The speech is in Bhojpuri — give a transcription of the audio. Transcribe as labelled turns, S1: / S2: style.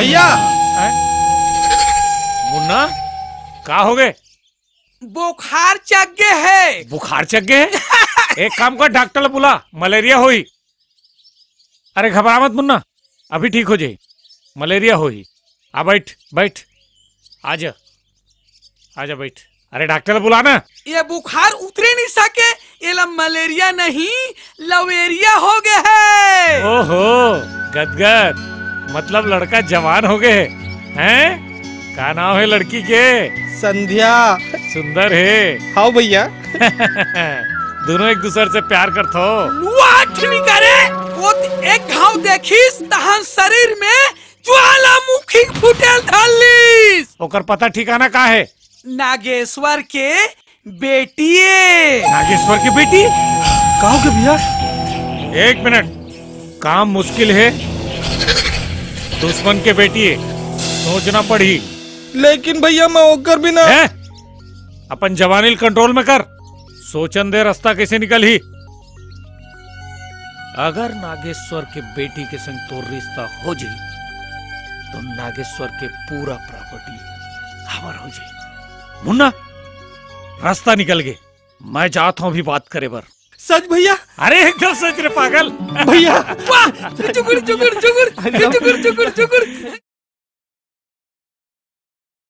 S1: भैया
S2: मुन्ना का हो गए?
S3: बुखार चढ़ गए है।
S2: बुखार चढ़ गए? एक काम कर, डॉक्टर बुला, मलेरिया हुई। अरे घबरा मत मुन्ना, अभी ठीक हो जाए। मलेरिया हुई। आ बैठ बैठ, आजा आजा बैठ। अरे डॉक्टर बुला ना।
S3: ये बुखार उतरे नहीं सके, ये मलेरिया नहीं लवेरिया हो गए है।
S2: ओहो गदगद, मतलब लड़का जवान हो गए हैं? का नाम है लड़की के?
S1: संध्या।
S2: सुंदर है।
S1: हाँ भैया।
S2: दोनों एक दूसरे से प्यार करते हो।
S3: वाट नहीं करे, वो एक घाव देखिस तहन शरीर में ज्वालामुखी फुटेल धालिस।
S2: ओकर पता ठिकाना का है?
S3: नागेश्वर के बेटिए।
S2: नागेश्वर की बेटी?
S1: कहो के भैया?
S2: एक मिनट, काम मुश्किल है। दुश्मन के बेटी है, सोचना पड़ी।
S1: लेकिन भैया मैं होकर भी ना
S2: है? अपन जवानी कंट्रोल में कर, सोचन दे रास्ता कैसे निकल ही। अगर नागेश्वर के बेटी के संग तो रिश्ता हो जाए तो नागेश्वर के पूरा प्रॉपर्टी हमारा हो जाए। मुन्ना रास्ता निकल गए, मैं जाता हूँ भी बात करे बर।
S1: सच भैया?
S2: अरे एकदम सच रे पागल।
S1: भैया
S3: वाह, चुकुर चुकुर चुकुर चुकुर चुकुर चुकुर।